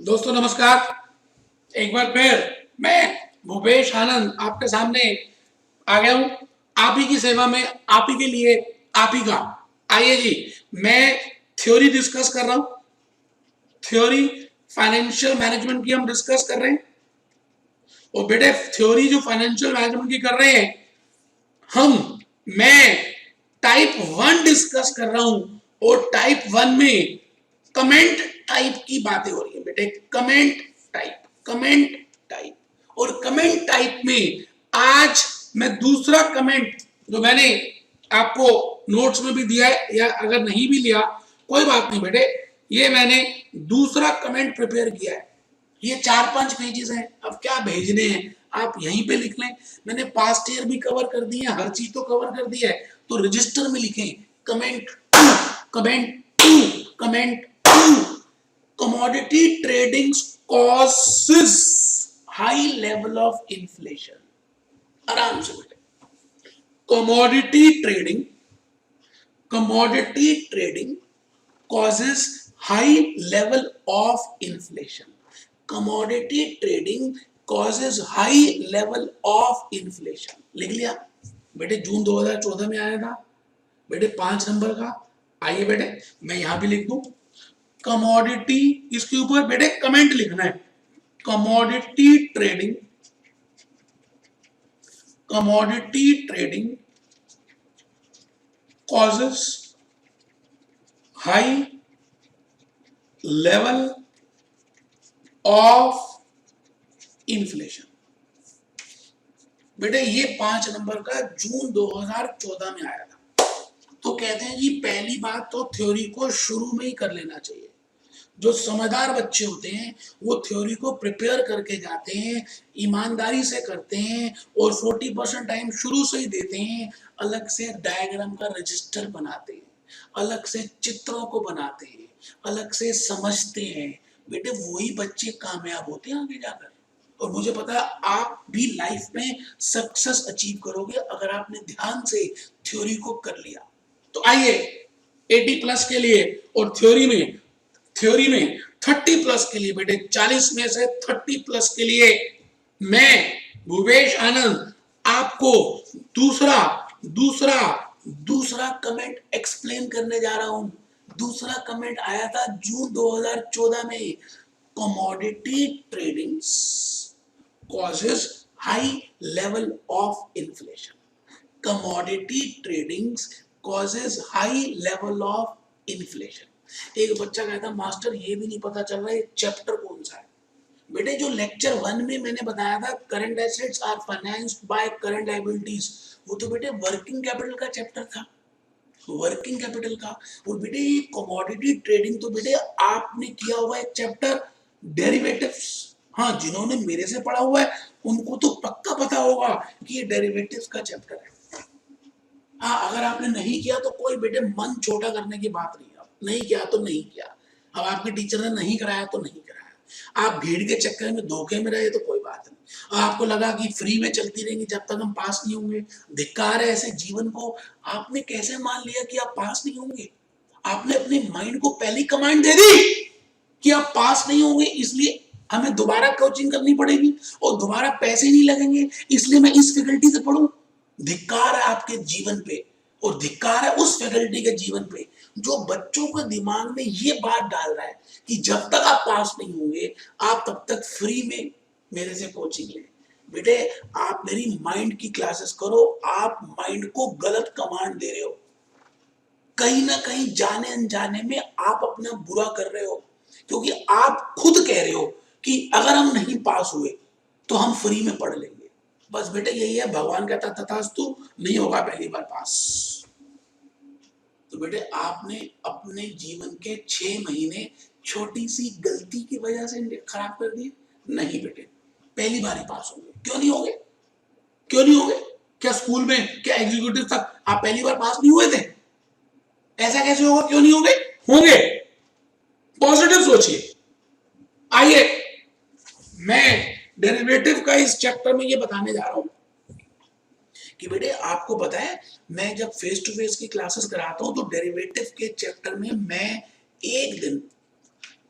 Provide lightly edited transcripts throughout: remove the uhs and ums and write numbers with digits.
दोस्तों नमस्कार। एक बार फिर मैं भूपेश आनंद आपके सामने आ गया हूं, आप ही की सेवा में, आप ही के लिए, आप ही का। आइए जी, मैं थ्योरी डिस्कस कर रहा हूं। थ्योरी फाइनेंशियल मैनेजमेंट की हम डिस्कस कर रहे हैं। और बेटे थ्योरी जो फाइनेंशियल मैनेजमेंट की कर रहे हैं मैं टाइप 1 डिस्कस कर रहा हूं। और टाइप 1 में कमेंट टाइप की बातें हो रही है बेटे। कमेंट टाइप और कमेंट टाइप में आज मैं दूसरा कमेंट जो मैंने आपको नोट्स में भी दिया है, या अगर नहीं भी लिया कोई बात नहीं बेटे, ये मैंने दूसरा कमेंट प्रिपेयर किया है। ये 4-5 पेजेस हैं। अब क्या भेजने हैं आप यहीं पे लिख लें। मैंने पास्ट ईयर भी कवर कर दिया, हर चीज तो कवर कर दिया है, तो रजिस्टर में लिखें comment comment comment commodity trading causes high level of inflation। आराम से बेटे, commodity trading causes high level of inflation। commodity trading causes high level of inflation लिख लिया बेटे। जून 2014 में आया था बेटे 5 नंबर का। आइए बेटे मैं यहां भी लिख दूं कमोडिटी, इसके ऊपर बेटे कमेंट लिखना है। Commodity trading causes high level of inflation. बेटे ये 5 नंबर का जून 2014 में आया था। तो कहते हैं जी पहली बात तो थ्योरी को शुरू में ही कर लेना चाहिए। जो समझदार बच्चे होते हैं वो थ्योरी को प्रिपेयर करके जाते हैं, ईमानदारी से करते हैं और 40% टाइम शुरू से ही देते हैं। अलग से डायग्राम का रजिस्टर बनाते हैं, अलग से चित्रों को बनाते हैं, अलग से समझते हैं। बेटे वही बच्चे कामयाब होते हैं आगे जाकर। और मुझे पता है आप भी लाइफ में सक्सेस अचीव करोगे अगर आपने ध्यान से थ्योरी को कर लिया। तो आइए 80 प्लस के लिए और थ्योरी में 30 प्लस के लिए बेटे, 40 में से 30 प्लस के लिए मैं भूपेश आनंद आपको दूसरा दूसरा दूसरा कमेंट एक्सप्लेन करने जा रहा हूं। दूसरा कमेंट आया था जून 2014 में। Commodity trading causes high level of inflation. Commodity trading causes high level of inflation. एक बच्चा कहता मास्टर ये भी नहीं पता चल रहा है चैप्टर कौन सा है। बेटे जो लेक्चर 1 में मैंने बताया था current assets are financed by current liabilities, वो तो बेटे वर्किंग कैपिटल का चैप्टर था, वर्किंग कैपिटल का। और बेटे ये कमोडिटी ट्रेडिंग तो बेटे आपने किया हुआ एक चैप्टर डेरिवेटिव्स। हाँ, जिन्होंने मेरे से पढ़ा हुआ है उनको तो पक्का पता होगा कि ये डेरिवेटिव्स का चैप्टर है। हाँ, अगर आपने नहीं किया तो कोई बेटे मन छोटा करने की बात नहीं है। नहीं किया तो नहीं किया, अब आपके टीचर ने नहीं कराया तो नहीं कराया। आप भीड़ के चक्कर में धोखे में रहे तो कोई बात नहीं। आपको लगा कि फ्री में चलती रहेंगी जब तक हम पास नहीं होंगे, धिक्कार है ऐसे जीवन को। आपने कैसे मान लिया कि आप पास नहीं होंगे? आपने अपने माइंड को पहली कमांड दे दी कि आप पास नहीं होंगे, इसलिए हमें दोबारा कोचिंग करनी पड़ेगी और दोबारा पैसे नहीं लगेंगे, इसलिए मैं इस फैकल्टी से पढ़ूं। धिक्कार है आपके जीवन पे, और धिक्कार है उस फैकल्टी के जीवन पे जो बच्चों के दिमाग में ये बात डाल रहा है कि जब तक आप पास नहीं होंगे आप तब तक फ्री में मेरे से कोचिंग लें। बेटे आप मेरी माइंड की क्लासेस करो, आप माइंड को गलत कमांड दे रहे हो। कहीं ना कहीं जाने अनजाने में आप अपना बुरा कर रहे हो, क्योंकि आप खुद कह रहे हो कि अगर हम नहीं पास हुए तो हम फ्री में पढ़ लेंगे। बस बेटे यही है, भगवान कहता तथास्तु, नहीं होगा पहली बार पास। तो बेटे आपने अपने जीवन के 6 महीने छोटी सी गलती की वजह से खराब कर दिए। नहीं बेटे, पहली बार ही पास होंगे। क्यों नहीं होंगे? क्यों नहीं होंगे? क्या स्कूल में, क्या एग्जीक्यूटिव तक आप पहली बार पास नहीं हुए थे? ऐसा कैसे होगा? क्यों नहीं होंगे? होंगे। पॉजिटिव सोचिए। आइए मैं डेरिवेटिव का इस चैप्टर में ये बताने जा रहा हूं कि बेटे आपको पता है मैं जब फेस टू फेस की क्लासेस कराता हूं तो डेरिवेटिव के चैप्टर में मैं एक दिन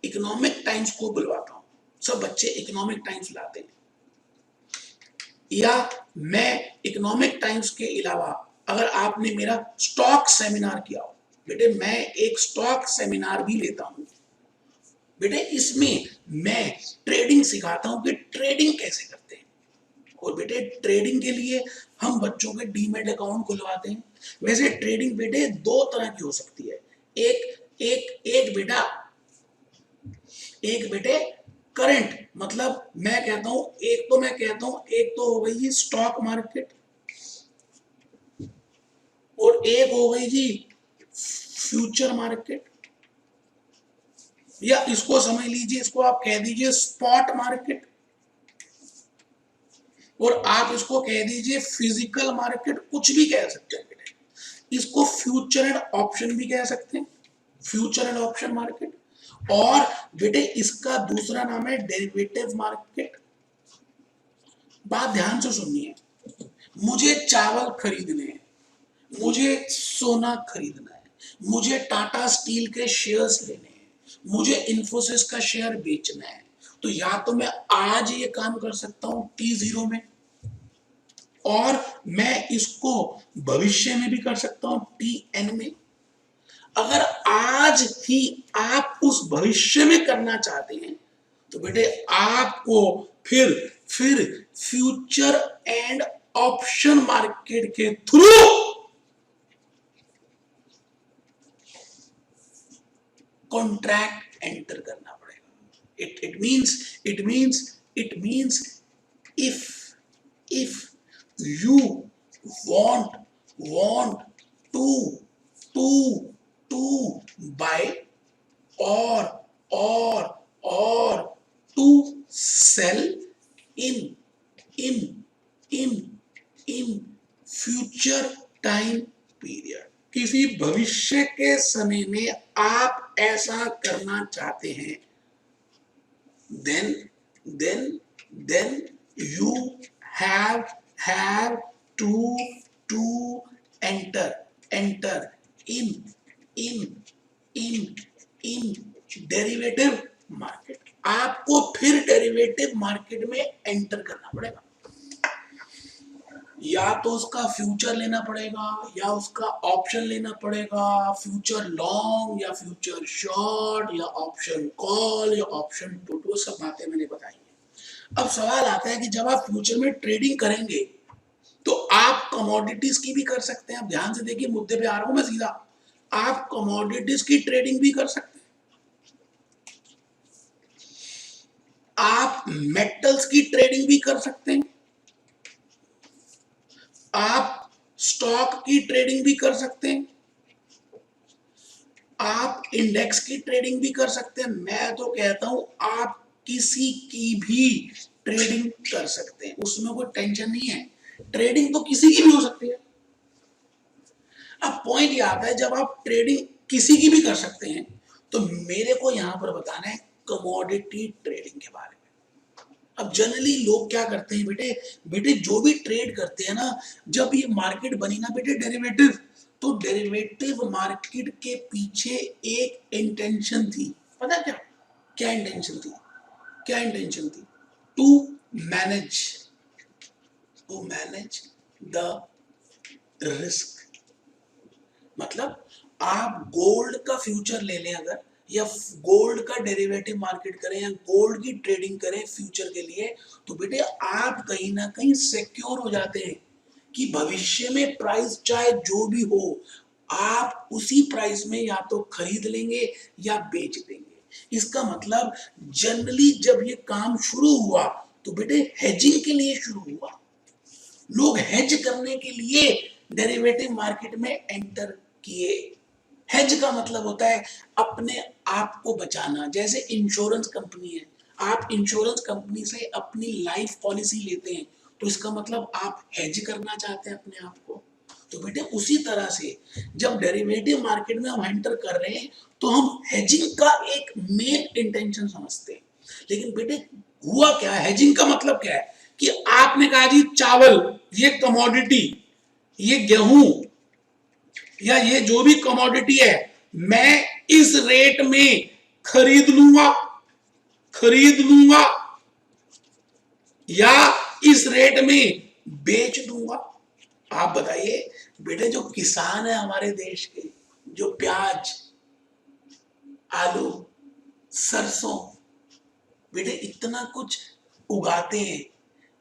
इकोनॉमिक टाइम्स को बुलवाता हूं। सब बच्चे इकोनॉमिक टाइम्स लाते हैं, या मैं इकोनॉमिक टाइम्स के अलावा अगर आपने मेरा स्टॉक सेमिनार किया हो, बेटे मैं एक स्टॉक सेमिनार भी लेता हूं बेटे, इसमें मैं ट्रेडिंग सिखाता हूं कि ट्रेडिंग कैसे करते हैं। और बेटे ट्रेडिंग के लिए हम बच्चों के डीमैट अकाउंट खुलवाते हैं। वैसे ट्रेडिंग बेटे दो तरह की हो सकती है, एक बेटे करंट, मतलब मैं कहता हूं एक तो हो गई जी स्टॉक मार्केट, और एक हो गई जी फ्यूचर मार्केट, या इसको समझ लीजिए, इसको आप कह दीजिए स्पॉट मार्केट, और आप इसको कह दीजिए फिजिकल मार्केट, कुछ भी कह सकते हैं बेटे। इसको फ्यूचर एंड ऑप्शन भी कह सकते हैं, फ्यूचर एंड ऑप्शन मार्केट। और बेटे इसका दूसरा नाम है डेरिवेटिव मार्केट। बात ध्यान से सुनिए, मुझे चावल खरीदने हैं, मुझे सोना खरीदना है, मुझे टाटा स्टील के शेयर्स लेने हैं, मुझे इन्फोसिस का शेयर बेचना है, तो या तो मैं आज ये काम कर सकता हूं T0 में, और मैं इसको भविष्य में भी कर सकता हूं TN में। अगर आज ही आप उस भविष्य में करना चाहते हैं तो बेटे आपको फिर फ्यूचर एंड ऑप्शन मार्केट के थ्रू कॉन्ट्रैक्ट एंटर करना पड़ेगा। It means if you want to buy or to sell in future time period, किसी भविष्य के समय में आप ऐसा करना चाहते हैं, then you have to enter in derivative market. आपको फिर डेरिवेटिव मार्केट में एंटर करना पड़ेगा, या तो उसका फ्यूचर लेना पड़ेगा या उसका ऑप्शन लेना पड़ेगा, फ्यूचर लॉन्ग या फ्यूचर शॉर्ट या ऑप्शन कॉल या ऑप्शन पुट, वो सब बातें मैंने बताई है। अब सवाल आता है कि जब आप फ्यूचर में ट्रेडिंग करेंगे तो आप कमोडिटीज की भी कर सकते हैं। आप ध्यान से देखिए, मुद्दे पे आ रहा हूं मैं सीधा। आप कमोडिटीज की ट्रेडिंग भी कर सकते हैं, आप मेटल्स की ट्रेडिंग भी कर सकते हैं, आप स्टॉक की ट्रेडिंग भी कर सकते हैं, आप इंडेक्स की ट्रेडिंग भी कर सकते हैं। मैं तो कहता हूं आप किसी की भी ट्रेडिंग कर सकते हैं, उसमें कोई टेंशन नहीं है। ट्रेडिंग तो किसी की भी हो सकती है। अब पॉइंट ये आता है, जब आप ट्रेडिंग किसी की भी कर सकते हैं तो मेरे को यहां पर बताना है कमोडिटी ट्रेडिंग के बारे में। अब जनरली लोग क्या करते हैं बेटे जो भी ट्रेड करते हैं ना, जब ये मार्केट बनी ना बेटे डेरिवेटिव, तो डेरिवेटिव मार्केट के पीछे एक इंटेंशन थी। पता क्या इंटेंशन थी? To manage the risk. मतलब आप गोल्ड का फ्यूचर ले लें अगर, या गोल्ड का डेरिवेटिव मार्केट करें या गोल्ड की ट्रेडिंग करें फ्यूचर के लिए, तो बेटे आप कहीं ना कहीं सिक्योर हो जाते हैं कि भविष्य में प्राइस चाहे जो भी हो, आप उसी प्राइस में या तो खरीद लेंगे या बेच देंगे। इसका मतलब जनरली जब ये काम शुरू हुआ तो बेटे हेजिंग के लिए शुरू हुआ। लोग हेज करने के लिए डेरिवेटिव मार्केट में एंटर किए। हेज का मतलब होता है अपने आप को बचाना। जैसे इंश्योरेंस कंपनी है, आप इंश्योरेंस कंपनी से अपनी लाइफ पॉलिसी लेते हैं, तो इसका मतलब आप हेज करना चाहते हैं अपने आप को। तो बेटे उसी तरह से जब डेरिवेटिव मार्केट में हम एंटर कर रहे हैं तो हम हेजिंग का एक मेन इंटेंशन समझते हैं। लेकिन बेटे हुआ क्या, हेजिंग का मतलब क्या है कि आपने कहा जी चावल ये कमोडिटी, ये गेहूं या ये जो भी कमोडिटी है मैं इस रेट में खरीद लूंगा, खरीद लूंगा या इस रेट में बेच दूंगा। आप बताइए बेटे, जो किसान है हमारे देश के, जो प्याज, आलू, सरसों, बेटे इतना कुछ उगाते हैं,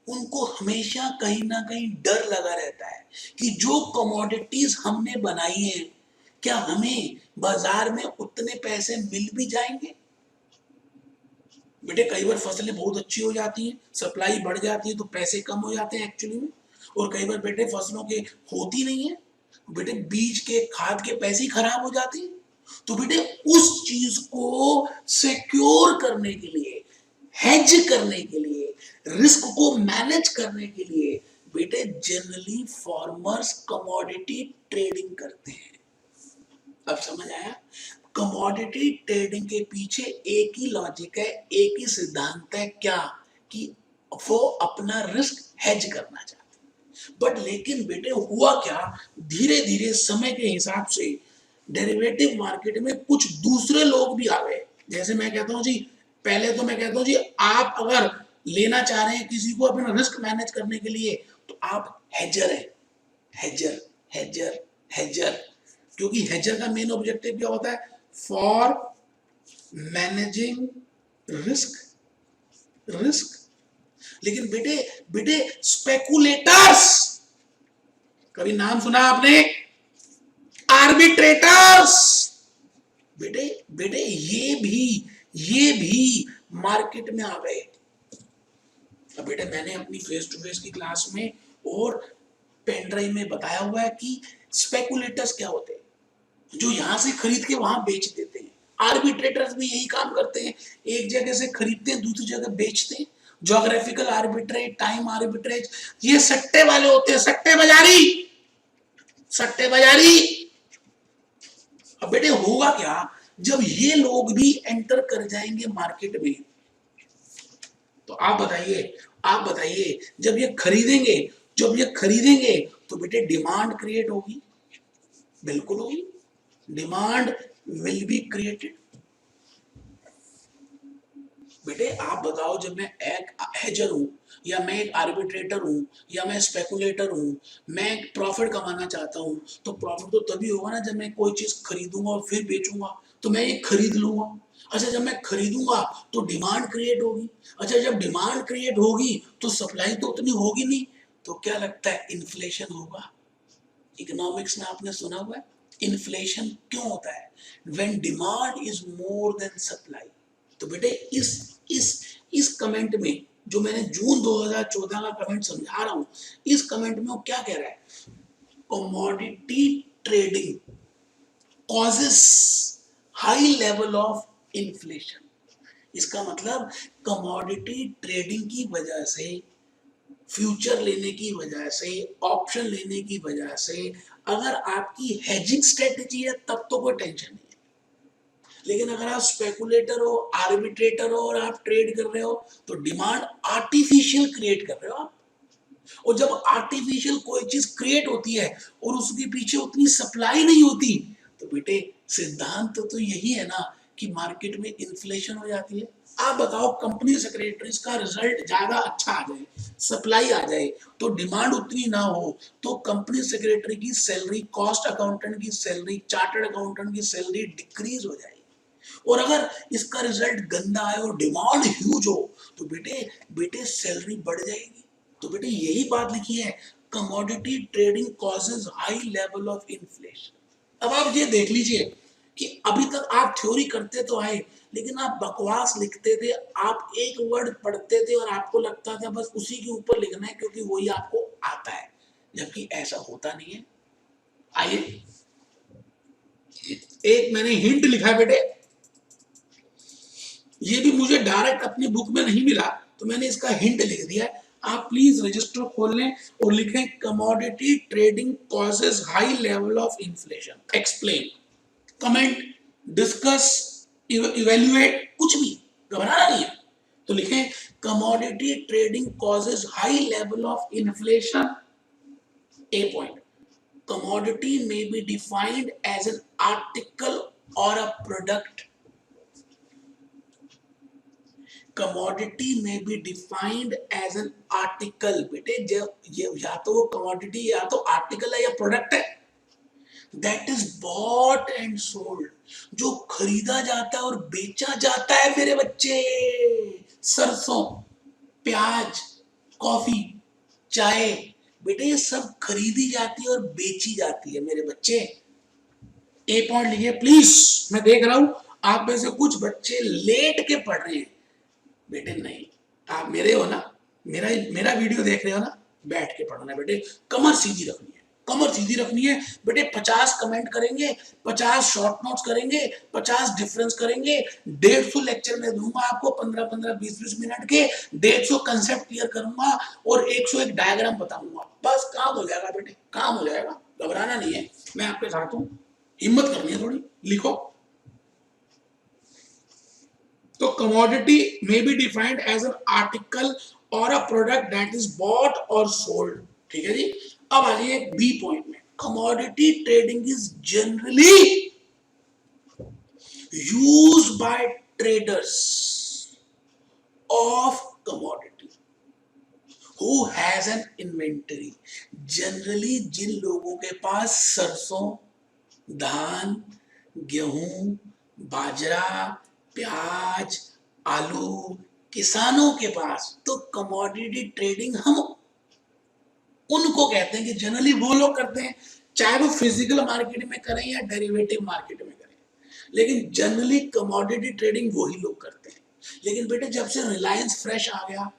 उनको हमेशा कहीं ना कहीं डर लगा रहता है कि जो कमोडिटीज हमने बनाई हैं, क्या हमें बाजार में उतने पैसे मिल भी जाएंगे। बेटे कई बार फसलें बहुत अच्छी हो जाती हैं, सप्लाई बढ़ जाती है, तो पैसे कम हो जाते हैं एक्चुअली में। और कई बार बेटे फसलों के होती नहीं है, बेटे बीज के, खाद के पैसे ही खराब हो जाते हैं। तो बेटे उस चीज को सिक्योर करने के लिए, हेज करने के लिए, रिस्क को मैनेज करने के लिए बेटे जनरली फार्मर्स कमोडिटी ट्रेडिंग करते हैं। अब समझ आया? कमोडिटी ट्रेडिंग के पीछे एक ही लॉजिक है, एक ही सिद्धांत है, क्या कि वो अपना रिस्क हेज करना चाहते हैं। बट लेकिन बेटे हुआ क्या, धीरे धीरे समय के हिसाब से डेरिवेटिव मार्केट में कुछ दूसरे लोग भी आ गए। जैसे मैं कहता हूं जी, पहले तो मैं कहता हूं जी, आप अगर लेना चाह रहे हैं किसी को अपना रिस्क मैनेज करने के लिए, तो आप हेजर है, हेजर, हेजर, हेजर। क्योंकि हेजर का मेन ऑब्जेक्टिव क्या होता है, फॉर मैनेजिंग रिस्क, रिस्क। लेकिन बेटे बेटे स्पेकुलेटर्स, कभी नाम सुना आपने, आर्बिट्रेटर्स, बेटे बेटे ये भी मार्केट में आ गए। अब बेटे मैंने अपनी फेस टू फेस की क्लास में और पेन ड्राइव में बताया हुआ है कि स्पेकुलेटर्स क्या होते हैं, जो यहां से खरीद के वहां बेच देते हैं। आर्बिट्रेटर्स भी यही काम करते हैं, एक जगह से खरीदते हैं दूसरी जगह बेचते हैं। ज्योग्राफिकल आर्बिट्रेज, टाइम आर्बिट्रेज, ये सट्टे वाले होते हैं, सट्टे बाजारी, सट्टे बाजारी। अब बेटे होगा क्या, जब ये लोग भी एंटर कर जाएंगे मार्केट में, तो आप बताइए, आप बताइए, जब ये खरीदेंगे, जब ये खरीदेंगे तो बेटे डिमांड क्रिएट होगी, बिल्कुल होगी, डिमांड विल बी क्रिएटेड। बेटे आप बताओ, जब मैं एक हेजर हूं, या मैं एक आर्बिट्रेटर हूं, या मैं स्पेकुलेटर हूं, मैं प्रॉफिट कमाना चाहता हूं, तो प्रॉफिट तो तभी होगा ना जब मैं कोई चीज खरीदूंगा और फिर बेचूंगा। तो मैं ये खरीद लूंगा, अच्छा जब मैं खरीदूंगा तो डिमांड क्रिएट होगी, अच्छा जब डिमांड क्रिएट होगी तो सप्लाई तो उतनी होगी नहीं, तो क्या लगता है, इन्फ्लेशन होगा। इकोनॉमिक्स में आपने सुना हुआ है इन्फ्लेशन क्यों होता है, when demand is more than supply. तो बेटे इस इस कमेंट में, जो मैंने जून 2014 का कमेंट समझा रहा हूं, इस कमेंट में वो क्या कह रहा है, commodity trading causes high level of inflation. इसका मतलब कमोडिटी ट्रेडिंग की वजह से, फ्यूचर लेने की वजह से, ऑप्शन लेने की वजह से, अगर आपकी हेजिंग स्ट्रेटेजी है तब तो कोई टेंशन नहीं है। लेकिन अगर आप स्पेकुलेटर हो, आर्बिट्रेटर हो और आप ट्रेड कर रहे हो, तो डिमांड आर्टिफिशियल क्रिएट कर रहे हो आप। और जब आर्टिफिशियल कोई चीज क्रिएट होती है और उसके पीछे उतनी सप्लाई नहीं होती, तो बेटे सिद्धांत तो यही है ना कि मार्केट में इन्फ्लेशन हो जाती है। आप बताओ, कंपनी सेक्रेटरीज का रिजल्ट ज्यादा अच्छा आ जाए, सप्लाई आ जाए, तो डिमांड उतनी ना हो, तो कंपनी सेक्रेटरी की सैलरी, कॉस्ट अकाउंटेंट की सैलरी, चार्टर्ड अकाउंटेंट की सैलरी डिक्रीज हो जाएगी। और अगर इसका रिजल्ट गंदा आए और डिमांड ह्यूज हो, तो बेटे बेटे सैलरी बढ़ जाएगी। तो बेटे यही बात लिखी है, commodity trading causes high level of inflation. अब आप ये देख लीजिए कि अभी तक आप थ्योरी करते तो आए, लेकिन आप बकवास लिखते थे, आप एक वर्ड पढ़ते थे और आपको लगता था बस उसी के ऊपर लिखना है क्योंकि वही आपको आता है, जबकि ऐसा होता नहीं है। आइए, एक मैंने हिंट लिखा है बेटे, ये भी मुझे डायरेक्ट अपनी बुक में नहीं मिला, तो मैंने इसका हिंट लिख दिया है। आप प्लीज रजिस्टर खोल लें और लिखें commodity trading causes high level of inflation, explain, comment, discuss, evaluate, कुछ भी, घबराना नहीं है। तो लिखें commodity trading causes high level of inflation. A point, commodity may be defined as an article or a product commodity में be defined as an article. बेटे जब ये या तो वो कमोडिटी या तो आर्टिकल है या प्रोडक्ट है, that is bot and sold, जो खरीदा जाता है और बेचा जाता है मेरे बच्चे। सरसों, प्याज, कॉफी, चाय, बेटे ये सब खरीदी जाती है और बेची जाती है मेरे बच्चे। ए पॉइंट लिखिए प्लीज। मैं देख रहा हूं आप में से कुछ बच्चे लेट के पढ़ रहे हैं। बेटे नहीं, आप मेरे हो ना, मेरा मेरा वीडियो देख रहे हो ना, बैठ के पढ़ना बेटे। कमर सीधी रखनी है, कमर सीधी रखनी है बेटे। 50 कमेंट करेंगे, 50 शॉर्ट नोट्स करेंगे, 50 डिफरेंस करेंगे। 150 लेक्चर में दूंगा आपको, 15-15, 20-20 मिनट के। 150 कंसेप्ट क्लियर करूंगा और 101 डायग्राम बताऊंगा। बस काम हो जाएगा बेटे, काम हो जाएगा, घबराना नहीं है, मैं आपके साथ हूं। हिम्मत करनी है थोड़ी, लिखो। तो commodity may be defined as an article or a product that is bought और सोल्ड। ठीक है जी। अब आ जाइए बी पॉइंट में। Commodity trading is generally used by traders of commodity who has an inventory. Generally जिन लोगों के पास सरसों, धान, गेहूं, बाजरा, प्याज, आलू, किसानों के पास, तो कमोडिटी ट्रेडिंग हम उनको कहते हैं कि जनरली वो लोग करते हैं, चाहे वो फिजिकल मार्केट में करें या डेरिवेटिव मार्केट में करें, लेकिन जनरली कमोडिटी ट्रेडिंग वही लोग करते हैं। लेकिन बेटे जब से रिलायंस फ्रेश आ गया,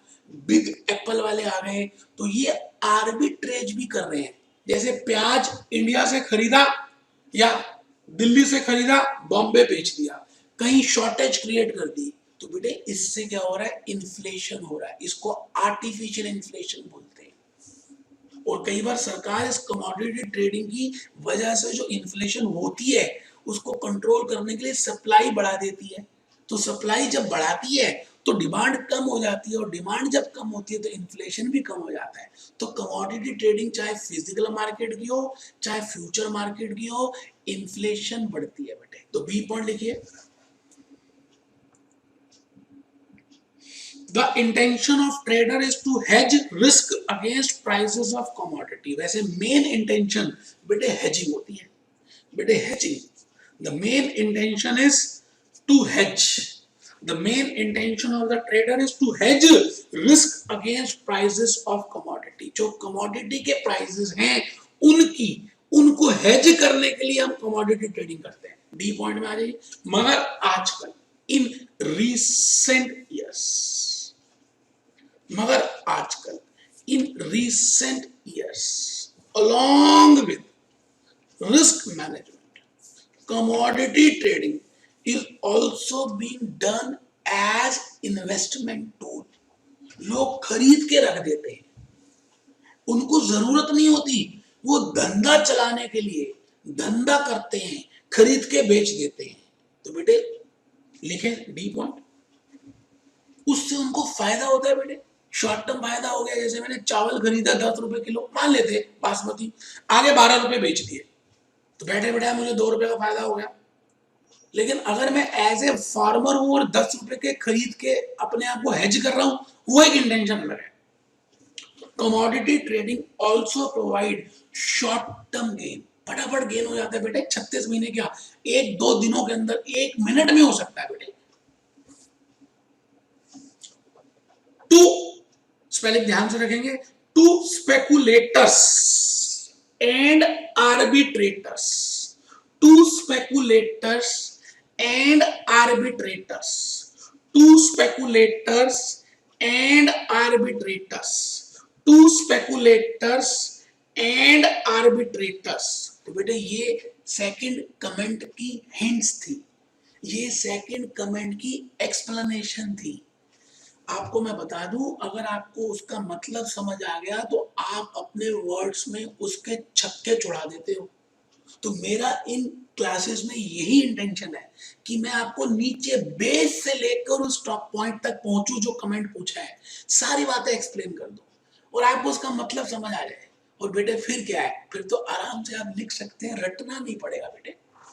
बिग एप्पल वाले आ गए, तो ये आर्बिट्रेज भी कर रहे हैं। जैसे प्याज इंडिया से खरीदा या दिल्ली से खरीदा, बॉम्बे बेच दिया, कहीं शॉर्टेज क्रिएट कर दी, तो बेटे इससे क्या हो रहा है, इन्फ्लेशन हो रहा है। इसको आर्टिफिशियल इन्फ्लेशन बोलते हैं। और कई बार सरकार इस कमोडिटी ट्रेडिंग की वजह से जो इन्फ्लेशन होती है उसको कंट्रोल करने के लिए सप्लाई बढ़ा देती है। तो सप्लाई जब बढ़ाती है तो डिमांड कम हो जाती है, और डिमांड जब कम होती है तो इन्फ्लेशन भी कम हो जाता है। तो कमोडिटी ट्रेडिंग चाहे फिजिकल मार्केट की हो चाहे फ्यूचर मार्केट की हो, इन्फ्लेशन बढ़ती है बेटे। तो बी पॉइंट लिखिए। The intention of trader is to hedge risk against prices of commodity। वैसे मेन इंटेंशन बेटे hedging होती है, बेटे hedging। The main intention is to hedge। The main intention of the trader is to hedge risk against prices of commodity। जो commodity के prices हैं उनको hedge करने के लिए हम commodity trading करते हैं। डी पॉइंट में आ जाइए। मगर आजकल in recent years, मगर आजकल इन recent years along with risk management, commodity trading is also being done as investment tool। लोग खरीद के रख देते हैं, उनको जरूरत नहीं होती, वो धंधा चलाने के लिए धंधा करते हैं, खरीद के बेच देते हैं। तो बेटे लिखें डी पॉइंट। उससे उनको फायदा होता है बेटे, शॉर्ट टर्म फायदा हो गया। जैसे मैंने चावल खरीदा 10 रुपए किलो, मान लेते बासमती, आगे 12 रुपए बेच दिए, तो बैठे बैठे मुझे 2 रुपए का फायदा हो गया। लेकिन अगर मैं एज ए फार्मर हूं और 10 रुपए के खरीद के अपने आप को हेज कर रहा हूं, वो एक इंटेंशन अलग है। Commodity trading also provide short term gain. फटाफट गेन हो जाता है बेटे। 36 महीने क्या, 1-2 दिनों के अंदर, 1 मिनट में हो सकता है बेटे। टू स्पेलिंग ध्यान से रखेंगे, to speculators and arbitrators. To speculators and arbitrators. To speculators and arbitrators. To speculators and arbitrators. तो बेटे ये सेकंड कमेंट की हिंट्स थी, ये सेकंड कमेंट की एक्सप्लेनेशन थी। आपको मैं बता दूं, अगर आपको उसका मतलब समझ आ गया तो आप अपने वर्ड्स में उसके छक्के छुड़ा देते हो। तो मेरा इन क्लासेस में यही इंटेंशन है कि मैं आपको नीचे बेस से लेकर उस टॉप पॉइंट तक पहुंचूं जो कमेंट पूछा है, सारी बातें एक्सप्लेन कर दूं और आपको उसका मतलब समझ आ जाए। और बेटे फिर क्या है, फिर तो आराम से आप लिख सकते हैं, रटना नहीं पड़ेगा बेटे।